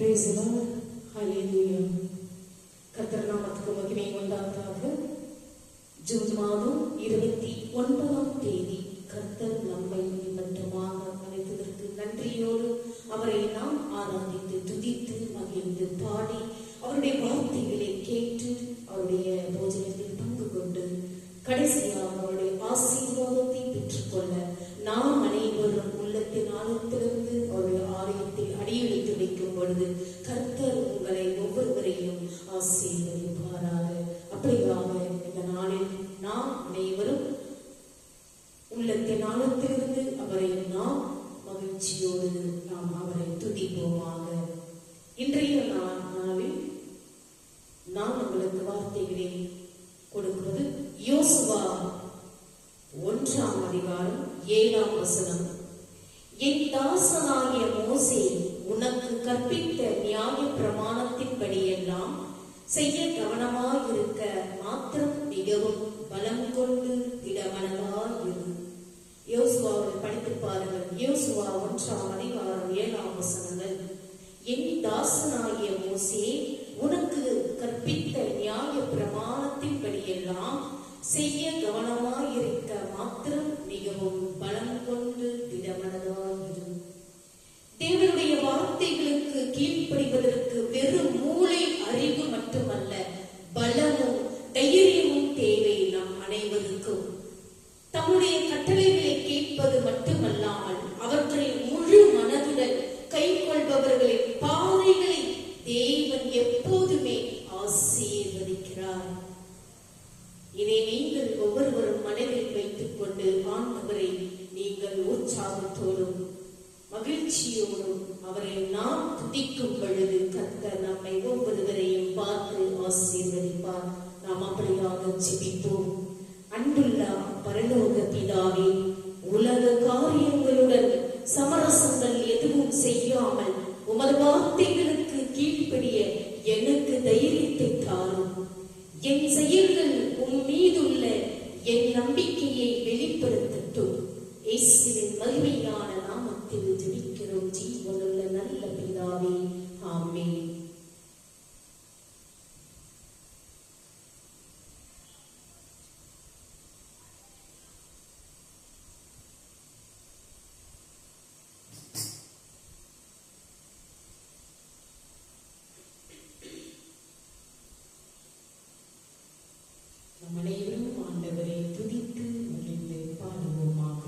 Praise the Lord. Hallelujah. கர்த்தர் நாமத்துக்கு மகிமை உண்டாவதாக. ஜூன் மாதம் 29ஆம் தேதி கர்த்தர் நம்மை நிமித்தமாக அழைத்ததற்கு நன்றியோடு அவரை நாம் ஆராதித்து துதித்து மகிழ்ந்து பாடி அவருடைய வார்த்தைகளை கேட்டு அவருடைய போஜனத்தில் பங்கு கொண்டு கடைசியாக அவருடைய ஆசீர்வாதத்தை பெற்றுக்கொள்ள நாம் அனைவரும் உள்ளத்தின் ஆழத்திலிருந்து அவருடைய ஆலயத்தில் அடியெடுத்து வைக்கும் பொழுது கர்த்தர் உங்களை ஒவ்வொருவரையும் ஆசீர்வதிப்பாராக. அப்படியாக இந்த நாளில் நாம் அனைவரும் உள்ளத்தின் ஆழத்திலிருந்து அவரை நாம் மகிழ்ச்சியோடு நாம் அவரை துதிப்போமாக. இன்றைய நாளில் நான் உங்களுக்கு வார்த்தைகளை கொடுப்பது யோசுவா 1ஆம் அதிகாரம் 7ஆம் வசனம். என் தாசனாகிய மோசே உனக்கு கற்பித்த நியாய பிரமாணத்தின்படியெல்லாம் செய்ய கவனமாயிருக்க மாத்திரம் மிகவும் பலம் கொண்டு திடமனதாயிரு. யோசுவாவை படித்து பாருங்கள். யோசுவா 1ஆம் அதிகாரம் 7ஆம் வசனங்கள். என் தாசனாகிய மோசே உனக்கு கற்பித்த நியாய பிரமாணத்தின்படியெல்லாம் செய்ய கவனமாயிருக்க மாத்திரம் மிகவும் பலம் கொண்டு திடமனதாயிரு. தேவனுடைய வார்த்தைகளுக்கு கீழ்ப்படிவதற்கு வெறும் மூளை அறிவு மட்டுமல்ல, பலமும் தைரியமும் தேவை. நம் அனைவருக்கும் தம்முடைய கட்டளைகளை கேட்பது மட்டுமல்லாமல் அவற்றை முழு மனதுடன் கை கொள்பவர்களின் பாதைகளை தேவன் எப்போதுமே ஆசீர்வதிக்கிறார். இதை நீங்கள் ஒவ்வொருவரும் மனதில் வைத்துக் கொண்டு ஆண்டவரை நீங்கள் உற்சாகத்தோடும் மகிழ்ச்சியோடும் அவரை நாம் துதிக்கும் பொழுது கர்த்தர் நம்மை ஒவ்வொருவரையும் பார்த்து ஆசீர்வதிப்பார். நாம் அப்படியாக ஜெபிப்போம். அன்புள்ள பரலோக பிதாவே, உலக காரியங்களுடன் சமரசங்கள் எதுவும் செய்யாமல் உமது வார்த்தைகளுக்கு கீழ்ப்படிய எனக்கு தைரியத்தை தாரும். என் செயல்கள் உம் மீதுள்ள என் நம்பிக்கையை வெளிப்படுத்தட்டும். இயேசுவின் மகிமையான நாமத்தில் ஜெபிக்கிறோம் ஜீவனுள்ள நல்ல பிதாவே, ஆமென். அனைவரும் ஆண்டவரை துதித்து மகிழ்ந்து பாடுவோமாக.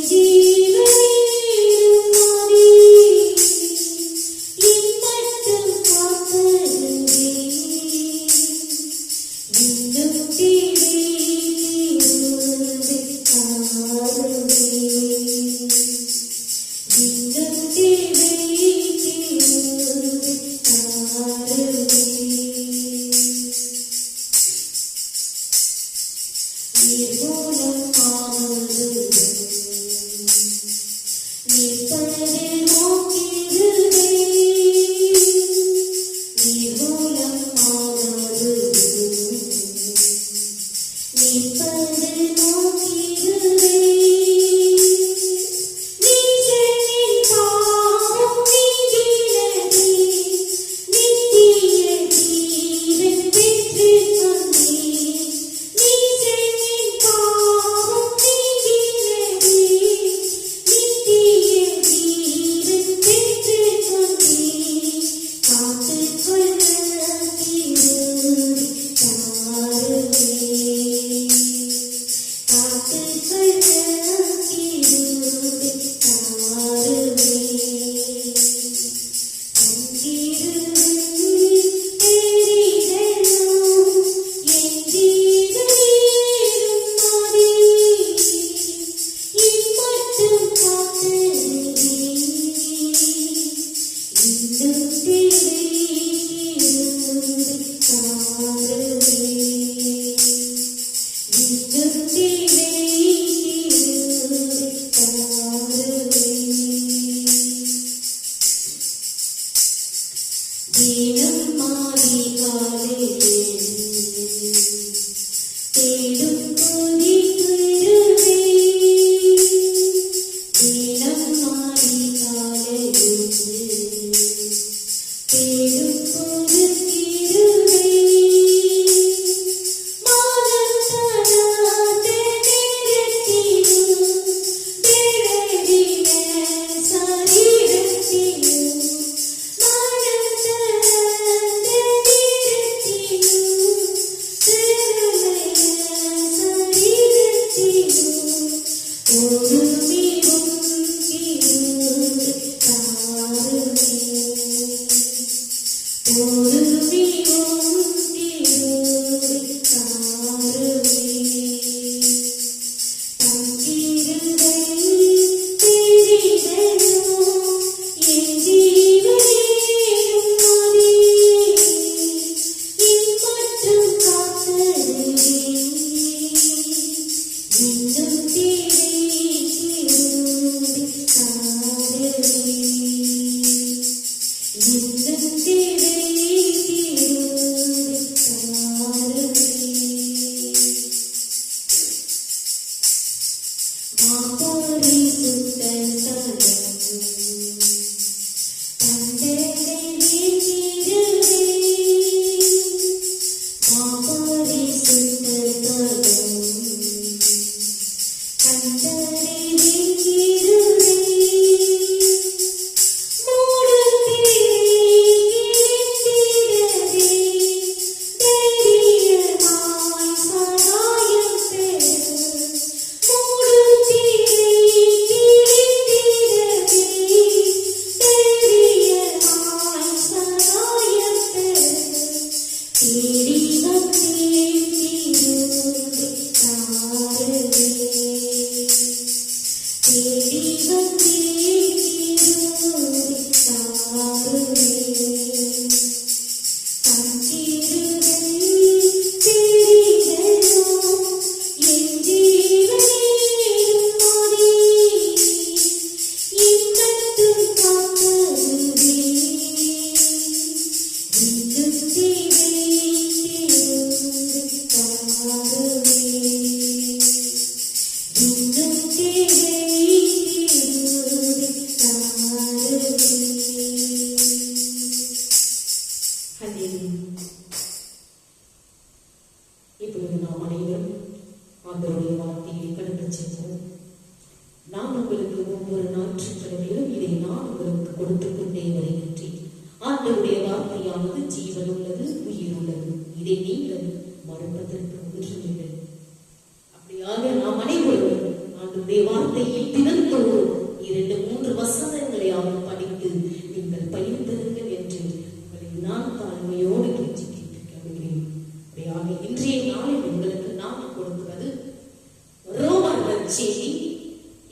जीवन இப்பொழுது நாம் அனைவரும் ஆண்டவருடைய வார்த்தையை கடந்து செல்வோம். நான் உங்களுக்கு ஒவ்வொரு ஞாயிற்றுக்கிழமையிலும் இதை நான் உங்களுக்கு கொடுத்துக் கொண்டே வருகின்றேன். ஆண்டவருடைய வார்த்தையானது ஜீவன் உள்ளது, உயிர் உள்ளது. இதை நீங்கள் மறுப்பதற்கு ஒன்றுமில்லை. அப்படியாக நாம் அனைவரும் ஆண்டவருடைய வார்த்தையை தினந்தோறும் 2-3 வசனங்களையாவது படித்து நீங்கள் பயிர்ந்திருங்கள் என்று உங்களை நான் தாழ்மையோடு கெஞ்சி கேட்டுக்கொள்கிறேன். அப்படியாக இன்றைய நாளில் உங்களுக்கு நான் கொடுக்கிறது ரோமர் நற்செய்தி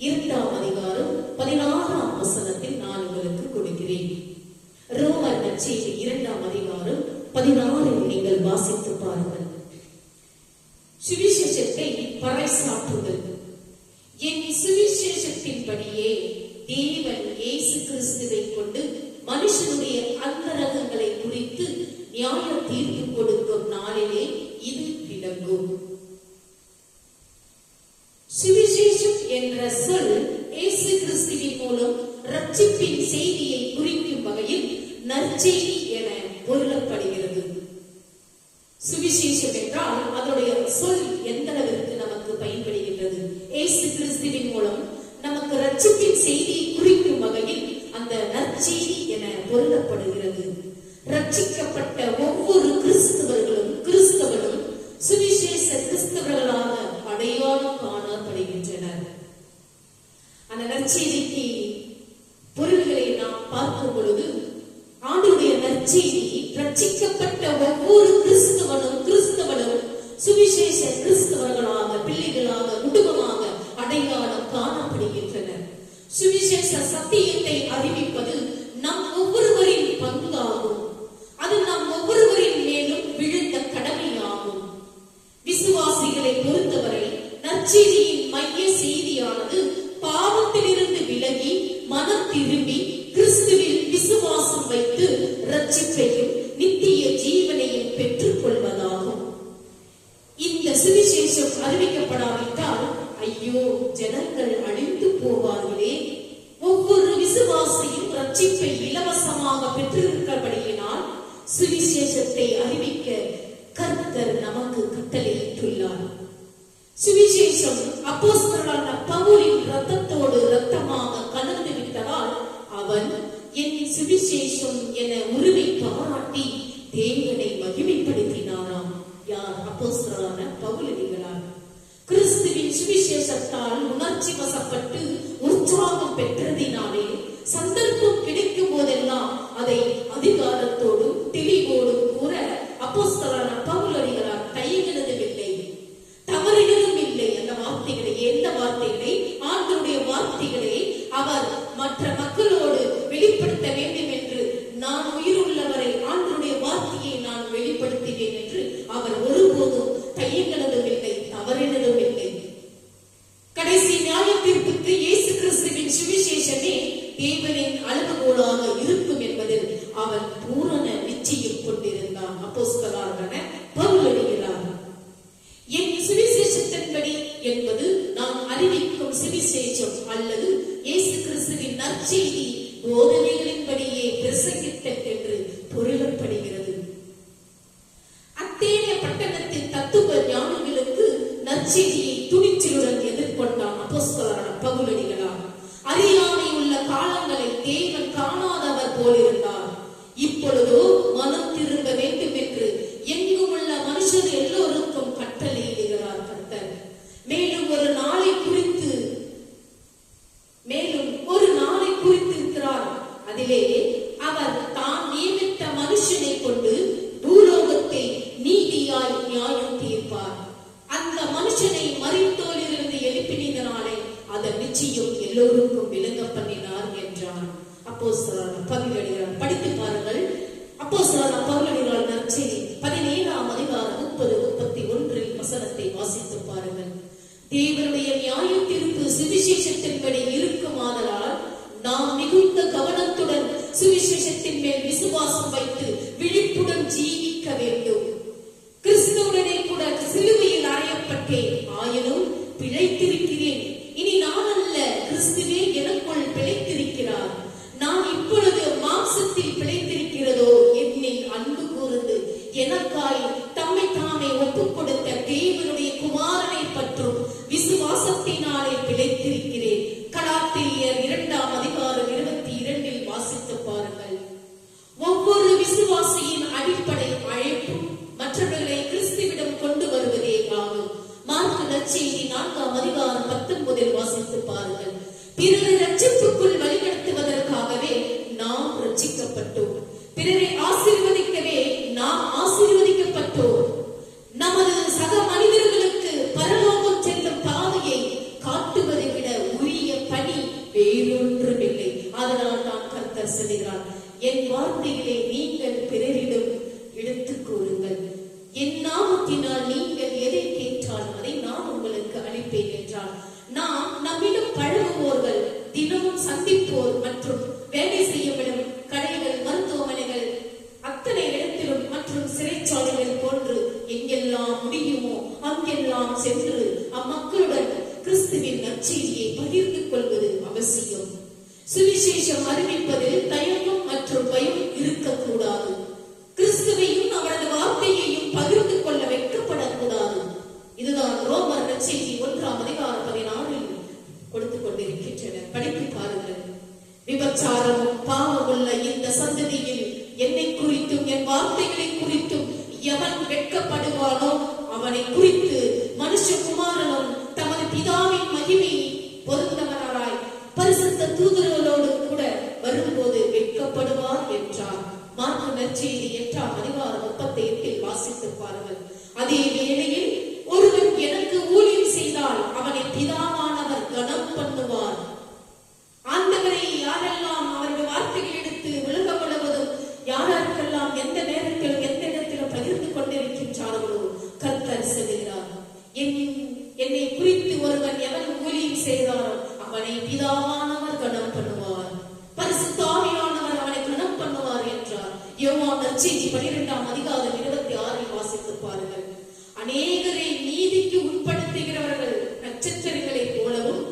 2ஆம் அதிகாரம் 16ஆம் வசனத்தில் நான் உங்களுக்கு கொடுக்கிறேன். ரோமர் நற்செய்தி 2ஆம் அதிகாரம் 16 நீங்கள் வாசித்து பாருங்கள். சுவிசேஷத்தை பறைசாற்றுதல். என் சுவிசேஷத்தின்படியே தேவன் இயேசு கிறிஸ்துவை கொண்டு மனுஷனுடைய அந்தரங்கங்களை குறித்து நியாய தீர்ப்பு கொடுக்கும் நாளிலே இது விளங்கும். சுவிசேஷம் என்ற சொல் இயேசு கிறிஸ்துவின் மூலம் ரட்சிப்பின் செய்தியை குறிக்கும் வகையில் நற்செய்தி என பொருளப்படுகிறது. சுவிசேஷம் என்றால் அதனுடைய சொல் எந்த அளவிற்கு நமக்கு பயன்படுகின்றது? இயேசு கிறிஸ்துவின் மூலம் நமக்கு ரட்சிப்பின் செய்தியை குறிக்கும் வகையில் அந்த நற்செய்தி என பொருளப்படுகிறது. ரட்சிக்கப்பட்ட ஒவ்வொரு கிறிஸ்தவர்களும் சுவிசேஷ கிறிஸ்தவர்களாக அடையாளம் காணப்படுகின்றனர். அந்த நற்செய்திக்கு பொருள்களை நாம் பார்க்கும் பொழுது, ஆண்டுடைய நற்செய்தி ரட்சிக்கப்பட்ட ஒவ்வொரு கிறிஸ்தவனும் சுவிசேஷ கிறிஸ்தவர்களாக, பிள்ளைகளாக, குடும்பமாக அடையாளம் காணப்படுகின்றனர். சுவிசேஷ சத்தியத்தை அறிவிப்பது நம் ஒவ்வொருவரின் பங்காகும். அது நம் ஒவ்வொருவரின் மேலும் விழுந்த கடமையாகும். விசுவாசிகளை பொறுத்தவரை நற்செய்தியின் மைய செய்தியானது பாவத்திலிருந்து விலகி மனம் திரும்பி கிறிஸ்துவில் விசுவாசம் வைத்து ரட்சிப்பையும் நித்திய ஜீவனையும் பெற்றுக் கொள்வதாகும். இந்த சுவிசேஷம் அறிவிக்கப்படாவிட்டால் ஐயோ, ஜனங்கள் அழிந்து போவார்களே. ஒவ்வொரு விசுவாசியும் ரட்சிப்பை இலவசமாக பெற்றிருக்கிறபடியினால் சுவிசேஷத்தை அறிவிக்க கர்த்தர் நமக்கு கட்டளையிட்டுள்ளார். சுவிசேஷம் அப்போஸ்தலனான பவுலின் இரத்தத்தோடு இரத்தமாக கலந்து விட்டதால் அவன் என் சுவிசேஷம் என உரிமை பாராட்டி தேவனை மகிமைப்படுத்தினாராம். யார்? அப்போஸ்தலனான பவுலடிகளார். கிறிஸ்துவின் சுவிசேஷத்தால் உணர்ச்சி வசப்பட்டு உற்சாகம் பெற்றதினாலே சந்தர்ப்பம் கிடைக்கும் போதெல்லாம் அதை அதிகாரத்தோடும் தெளிவோடும் கூற அப்போஸ்தலனான பவுலடிகளார் தயங்கினதுமில்லை, தவறினதும் இல்லை. அந்த வார்த்தைகளை, எந்த வார்த்தைகளை? ஆண்டவருடைய வார்த்தைகளை அவர் மற்ற மக்களோடு வெளிப்படுத்த வேண்டும் என்று, நான் உயிருள்ளவரை ஆண்டவருடைய வார்த்தையை நான் வெளிப்படுத்துவேன் என்று அவர் ஒருபோதும் தயங்கினதும் இல்லை, தவறினதும் இல்லை. கடைசி நியாய தீர்ப்புக்கு இயேசு கிறிஸ்துவின் சுவிசேஷமே தேவனின் அளவுகோலாக இருக்கும் என்பதில் அவன் பூரண நிச்சயம் கொண்டிருந்தான். அப்போஸ்தலனான பவுலடிகளார். என் சுவிசேஷத்தின்படி என்பது நான் அறிவிக்கும் சுவிசேஷம் அல்லது இயேசு கிறிஸ்துவின் நற்செய்தி போதனைகளின்படியே பிரசங்கித்தல் என்று பொருளப்படுகிறது. அத்தேனே பட்டணத்தின் தத்துவ ஞானிகளுக்கு நற்செய்தியை துணிச்சலுடன் எதிர்கொண்டான் அப்போஸ்தலனான பவுலடிகளார். அறியாமை உள்ள காலங்களை தேவன் காணாதவர் போலிருந்தார். இப்பொழுதோ மனம் திரும்ப வேண்டும் என்று எங்கும் உள்ள மனுஷர் எல்லோருக்கும் கட்டளையிடுகிறார் கர்த்தர். மேலும் ஒரு நாளை குறித்து இருக்கிறார். அதிலே அவர் தான் நியமித்த மனுஷனை கொண்டு பூலோகத்தை நீதியாய் நியாயம் தீர்ப்பார். அந்த மனுஷனை மரித்தோரிலிருந்து எழுப்பினதினாலே அதன் நிச்சயம் எல்லோருக்கும் விளங்க பண்ணினார் என்றார். அப்போஸ்தலனான பவுலடிகளார். படித்து பாருங்கள். அப்போஸ்தலனான பவுலடிகளார் நற்செய்தி 17ஆம் அதிகாரம் 30-31 வசனத்தை வாசித்து பாருங்கள். தேவனுடைய நியாய தீர்ப்பு சுவிசேஷத்தின்படி இருக்குமாதலால் நாம் மிகுந்த கவனத்துடன் சுவிசேஷத்தின் மேல் விசுவாசம் வைத்து விழிப்புடன் ஜீவிக்க வேண்டும். கிறிஸ்துவுடனே கூட சிலுவையில் அறையப்பட்டேன், ஆயினும் பிழைத்திருக்கிறேன். இனி நான் அல்ல, கிறிஸ்துவே எனக்குள் பிழைத்திருக்கிறார். நான் இப்பொழுது மாம்சத்தில் பிழைத்திருக்கிறதோ என்னில் அன்பு கூர்ந்து எனக்காய் தம்மை தாமே ஒப்புக் கொடுத்த தேவனுடைய குமாரனை பற்றும் விசுவாசத்தினாலே பிழைத்திருக்கிறேன். கலாத்தியர் 2ஆம் அதிகாரம் 22 வாசித்து பாருங்கள். ஒவ்வொரு விசுவாசியின் அடிப்படை அழைப்பு மற்றவர்களை கிறிஸ்துவிடம் கொண்டு வருவதே ஆகும். மார்க்கு நற்செய்தி 4ஆம் அதிகாரம் 19 இடமெல்லாம் சென்று அம்மக்களுடன் கிறிஸ்துவின் நற்செய்தியை பகிர்ந்து கொள்வது அவசியம். சுவிசேஷம் அறிவிப்பதில் தயக்கம் மற்றும் பயம் இருக்கக்கூடாது. கிறிஸ்துவையும் அவரது வார்த்தையையும் பகிர்ந்து கொள்ள வைக்கப்படக்கூடாது. இதுதான் ரோமர் நற்செய்தி 1:16 கொடுத்துக் கொண்டிருக்கின்றனர். படித்து பாருங்கள். விபச்சாரமும் பாவமுள்ள இந்த சந்ததியில் என்னை குறித்தும் என் வார்த்தைகளை குறித்தும் எவன் வெட்கப்படுவானோ அவனை குறித்து மனுஷகுமாரனும் தமது பிதாவின் மகிமை பொருந்தவராய் பரிசுத்த தூதர்களோடு கூட வரும்போது வெட்கப்படுவார் என்றார். மார்க்கு நற்செய்தி 8:38 வாசித்து பாருங்கள். அதே வேளையில் ஒருவன் எனக்கு ஊழியம் செய்தால் அவனை பிதாவானவர் கனம் பண்ணுவார். ஆண்டவரை யாரெல்லாம் அவருடைய வார்த்தைகள் எடுத்து உலகம் முழுவதும் யாருக்கெல்லாம் எந்த நேரத்திலும் எந்த இடத்திலும் பகிர்ந்து கொண்டிருக்கின்றார்களோ கர்த்தர் சொல்கிறார், என்னை குறித்து ஒருவன் எவன் ஊழியம் செய்தாரோ அவனை பிதாவானவர் கனம் பண்ணுவார், பரிசுத்த ஆவியானவர் அவனை கனம் பண்ணுவார் என்றார். யோவான் நற்செய்தி 12:26 வாசித்து பாருங்கள். அநேகரை நீதிக்கு உட்படுத்துகிறவர்கள் நட்சத்திரங்களைப் போலவும்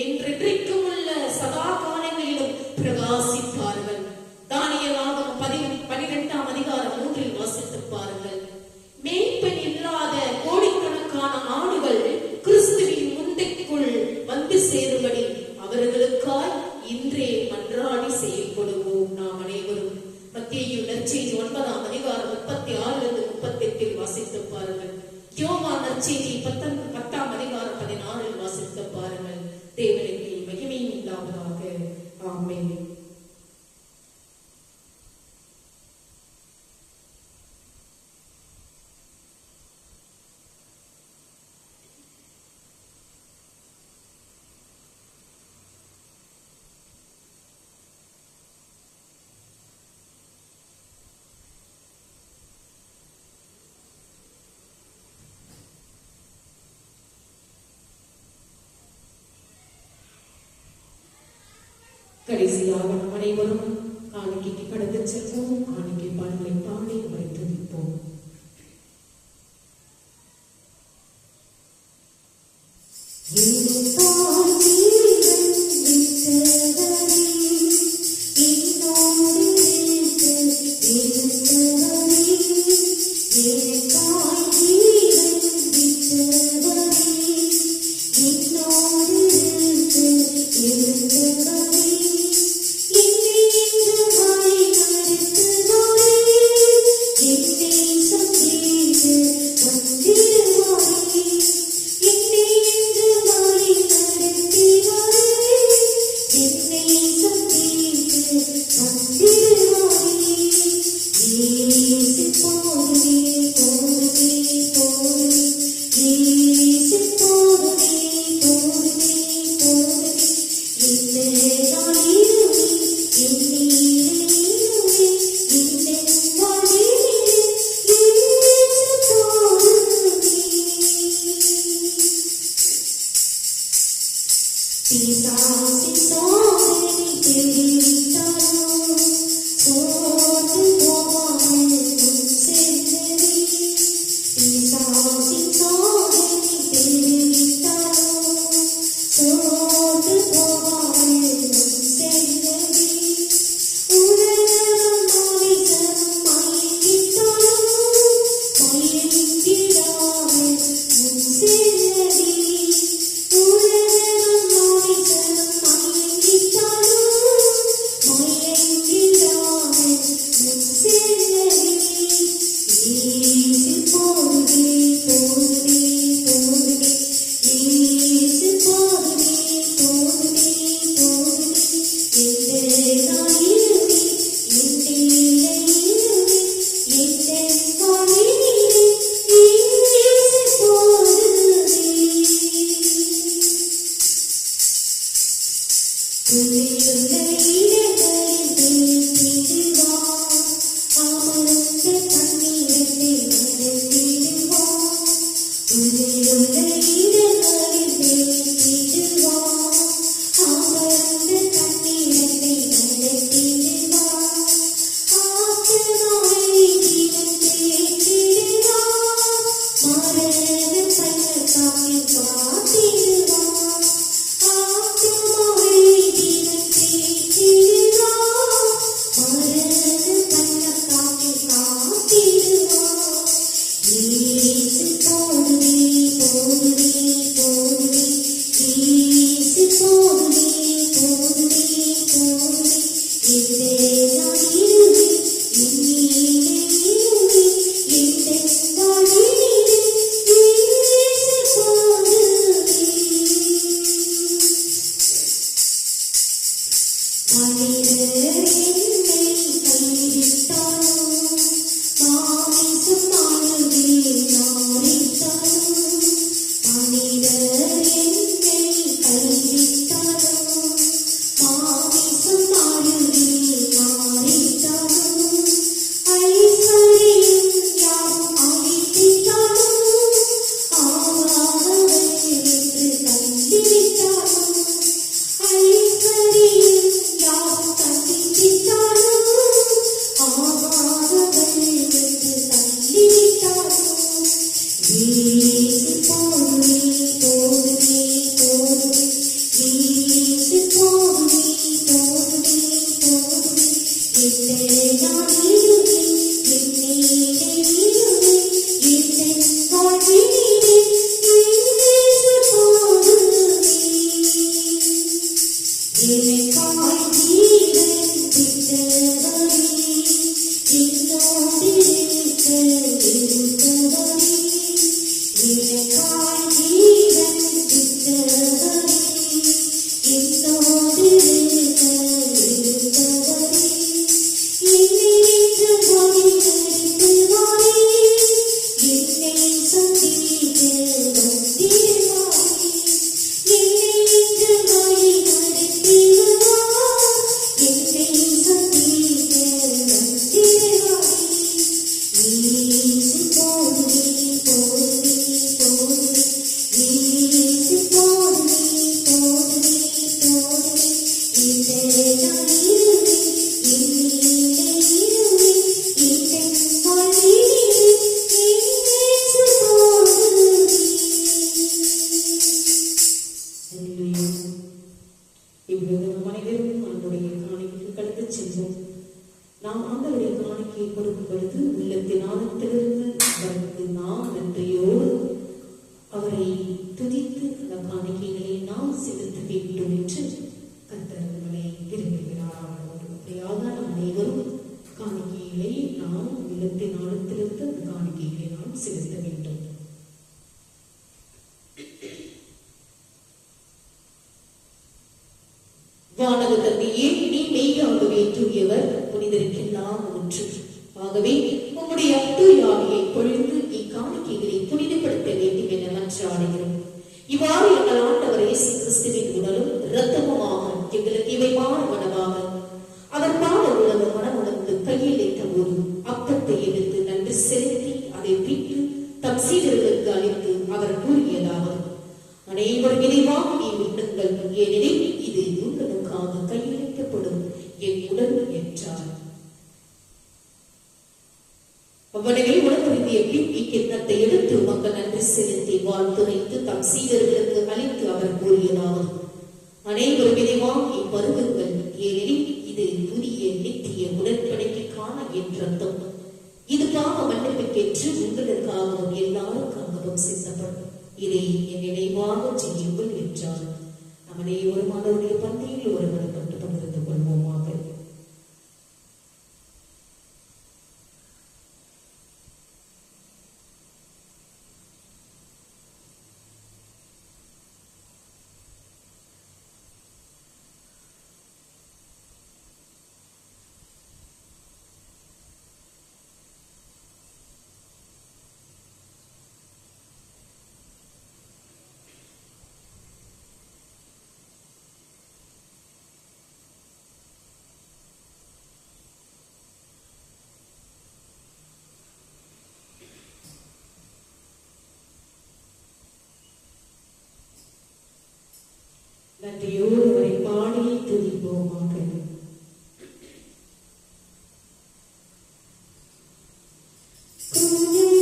என்றென்றைக்கும் உள்ள சதா காலங்களிலும் பிரகாசிப்பார்கள். தானியேலாகமம் 12:3 வாசித்து பாருங்கள். மேய்ப்பன் இல்லாத கோடிக்கணக்கான ஆடுகள் கிறிஸ்துவின் முந்தைக்குள் வந்து சேரும்படி அவர்களுக்காய் இன்றே மன்றாடி செயல்படுவோம் நாம் அனைவரும். மத்தேயு நற்செய்தி 9:36-38 வாசித்து பாருங்கள். யோவான் நற்செய்தி 10:16 வாசித்து பாருங்கள். தேவனுக்கு மகிமை உண்டாவதாக. ஆமென். கடைசியாக நம் அனைவரும் காணிக்கைக்கு கடந்து செல்வோம். காணிக்கை பாடலை பாடி அவரை துதிப்போம். எனக்காய் ஜீவன் விட்டவரே, என்னோடு இருக்க இருந்தவரே, என்னை இன்று வழிநடத்துவாரே, என்னை சந்திக்க வந்திடுவாரே, என்னை இன்று வழிநடத்துவார், என்னை சந்திக்க வந்திடுவாரே. வீசி போடுவே போடுவே போடுவே, வீசி போடுவே போடுவே போடுவே, இதனால் இருவே என்னிலே இருவே, இதனால் இருவே என்னேசு போடுவே. அல்லேலூயா. இப்பொழுது நம் அனைவரும் ஆண்டவருடைய காணிக்கைக்கு கடந்து சென்றோம். நாம் ஆண்டவருடைய காணிக்கையை கொடுக்கும் பொழுது உள்ளத்தின் ஆழத்திலிருந்து அவருக்கு நாம் நன்றியோடு அவரை துதித்து அந்த காணிக்கைகளை நாம் செலுத்த வேண்டும் என்று கர்த்தர் நம்மை விரும்புகிறார். அப்படியாக நம் அனைவரும் காணிக்கைகளை நாம் உள்ளத்தின் ஆழத்திலிருந்து அந்த காணிக்கைகளை நாம் செலுத்த வேண்டும். வானக தந்தையே, நீ மெய்யாகவே தூயவர், புனிதருக்கெல்லாம் ஊற்று. ஆகவே உம்முடைய தூய ஆவியை பொழிந்து இக்காணிக்கைகளை புனிதப்படுத்த வேண்டும் என மன்றாடுகிறோம். இவ்வாறு எங்கள் ஆண்டவர் இயேசு கிறிஸ்துவின் உடலும் இரத்தமுமாக எங்களுக்கு இவை மாறுவனவாக அவர் பாட உணவு மனமுணர்ந்து கையில் ஏற்ற போது அப்பத்தை எடுத்து நன்றி செலுத்தி அதை பிட்டு தம் சீடர்களுக்கு அளித்து அவர் கூறியதாவது: அனைவரும் இதை வாங்கி உண்ணுங்கள், ஏனெனில் இது உங்களுக்காக கையளிக்கப்படும் என் உடல் என்றார். அவ்வளவே உணவருந்திய பின் இக்கிண்ணத்தை எடுத்து மக்கள் நன்றி செலுத்தி வாழ்த்துரைத்து தம் சீடர்களுக்கு அளித்து அவர் கூறியதாவது: அனைவரும் இதை வாங்கி பருகுங்கள், ஏனெனில் இது புதிய நித்திய உடன்படிக்கைக்கான என் ரத்தம். இது பாவ மன்னிப்புக்கென்று உங்களுக்காகவும் எல்லாருக்காகவும் சிந்தப்படும். இதை என் நினைவாக செய்யுங்கள் என்றார். நம் அனைவரும் அவருடைய பந்தியில் ஒருவனுக்கு பகிர்ந்து கொள்வோமாக. நன்றியோடு அவரை பாடி துதிப்போமாக. Oh, yeah.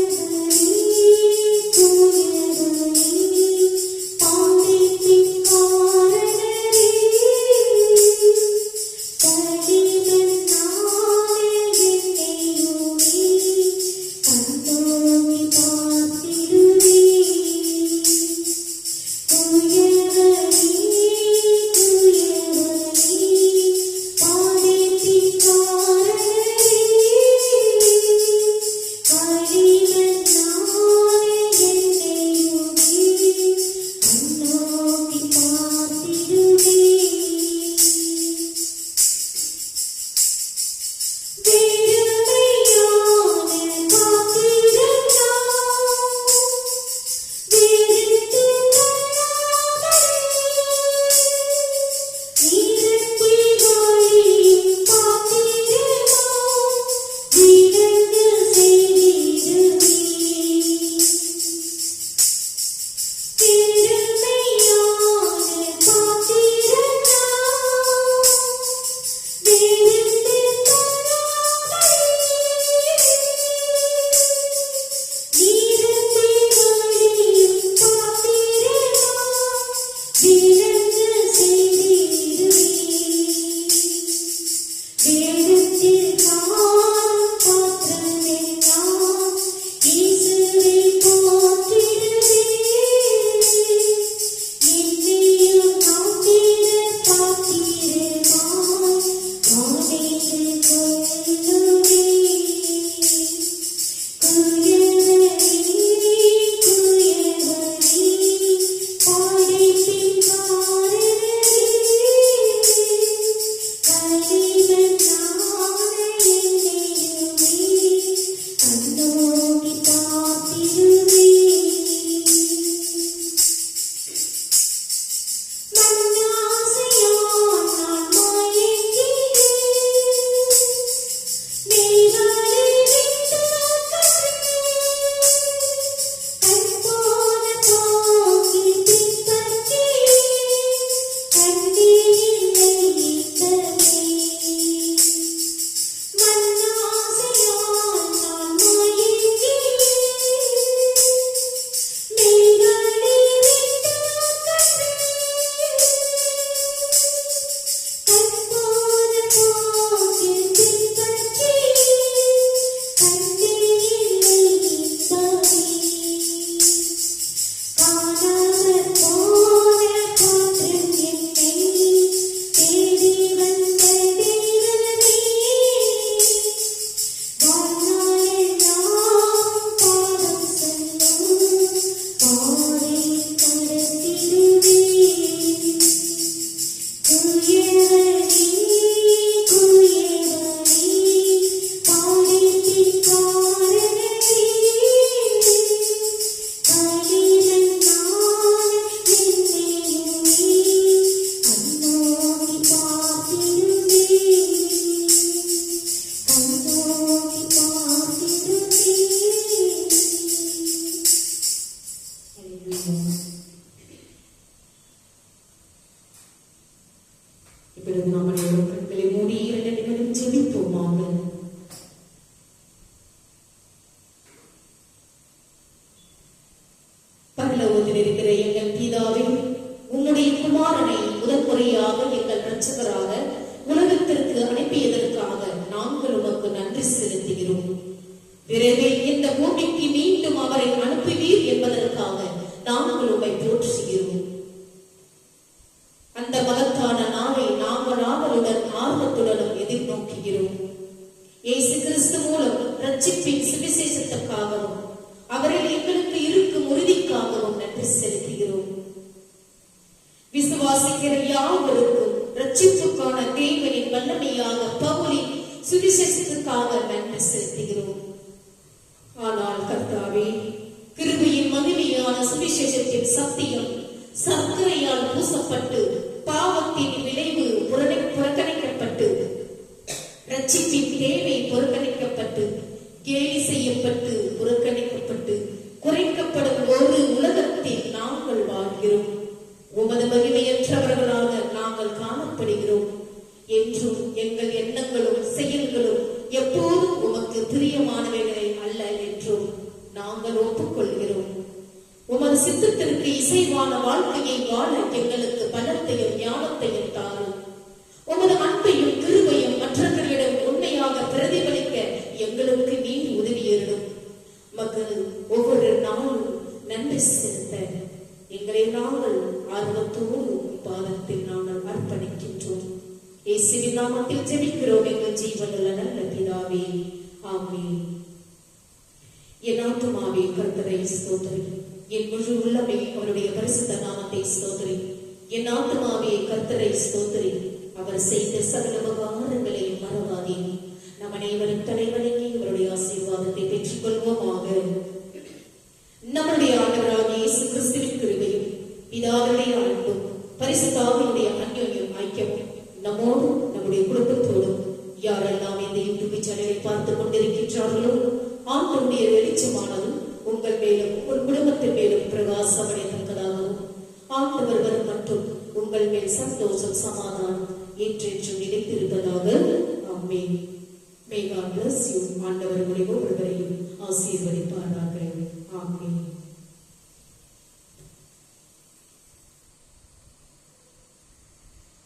இப்பொழுது நாம் அனைவரும் கண்களை மூடி 2 நிமிடம் ஜெபிப்போமாக. பரலோகத்தில் இருக்கிற எங்கள் பிதாவே, உம்முடைய குமாரனை முதன்முறையாக எங்கள் இரட்சகராக உலகத்திற்கு அனுப்பியதற்காக நாங்கள் உமக்கு நன்றி செலுத்துகிறோம். விரைவில் இந்த பூமிக்கு மீண்டும் அவரை அனுப்புவீர் என்பதற்காக நாங்கள் உம்மை போற்றுகிறோம். அந்த மகத்தான நாளை நாங்கள் ஆவலுடன் ஆர்வத்துடனும் எதிர்நோக்குகிறோம். இயேசு கிறிஸ்து மூலம் ரட்சிப்பின் சுவிசேஷத்துக்காகவும் அவரில் எங்களுக்கு இருக்கும் உறுதிக்காகவும் நன்றி செலுத்துகிறோம். விசுவாசிக்கிற யாவருக்கும் ரட்சிப்புக்கான தேவனின் வல்லமையாக பவுலின் சுவிசேஷத்துக்காக நன்றி செலுத்துகிறோம். ஆனால் கர்த்தாவே, கிருபையின் மகிமையான சுவிசேஷத்தின் சத்தியம் சர்க்கரையால் பூசப்பட்டு பாவத்தின் விளைவு புறக்கணிக்கப்பட்டு ரட்சிப்பின் தேவை புறக்கணிக்கப்பட்டு கேலி செய்யப்பட்டு புறக்கணிக்கப்பட்டு குறைக்கப்படும் ஒரு உலகத்தில் நாங்கள் வாழ்கிறோம். உமது மகிமையற்றவர்களாக நாங்கள் காணப்படுகிறோம். என்றும் எங்கள் எண்ணங்களும் செயல்களும் எப்போதும் உமக்கு பிரியமானவைகளை அல்ல என்றும் நாங்கள் ஒப்புக்கொள்கிறோம். உமது சித்தத்திற்கு இசைவான வாழ்க்கையை வாழ எங்களுக்கு பலத்தையும் ஞானத்தையும் தாரும். உமது அன்பையும் கிருபையும் மற்றவர்களிடம் உண்மையாக பிரதிபலிக்க எங்களுக்கு நீர் உதவியிடும். மக்கள் ஒவ்வொரு நாளும் நன்றி செலுத்த எங்களை நாங்கள் ஆர்வத்தோடு பாதத்தில் நாங்கள் அர்ப்பணிக்கின்றோம். இயேசுவின் நாமத்தில் ஜெபிக்கிறோம் எங்கள் ஜீவனுள்ள நல்ல பிதாவே, ஆமென். என் ஆத்துமாவே கர்த்தரை ஸ்தோத்திரி, என் முழு உள்ளமே அவருடைய பரிசுத்த நாமத்தை ஸ்தோத்திரி. என் ஆத்துமாவே கர்த்தரை ஸ்தோத்திரி, அவர் செய்த சகல உபகாரங்களை மறவாதே. நம் அனைவரும் தலைவணங்கி அவருடைய ஆசீர்வாதத்தை பெற்றுக் கொள்வோமாக. நம்முடைய ஆண்டவராகிய இயேசு கிறிஸ்துவின் கிருபையும் பிதாவுடைய அன்பும் பரிசுத்த ஆவியுடைய அன்யோன்யம் ஐக்கியமும் நம்மோடும் நம்முடைய குடும்பத்தோடும் யாரெல்லாம் இந்த யூடியூப் சேனலை பார்த்துக் கொண்டிருக்கின்றார்களோ ஆண்டவருடைய வெளிச்சமானதும் உங்கள் மேலும் உங்கள் குடும்பத்தின் மேலும் பிரகாசமடைந்ததாகவும் ஆண்டவர் வரும் மற்றும் உங்கள் மேல் சந்தோஷம் சமாதானம் என்றென்றும் நிலைத்திருப்பதாக. ஆமென். May God bless you. ஆண்டவர் உங்களை ஒவ்வொருவரையும் ஆசீர்வதிப்பாராக.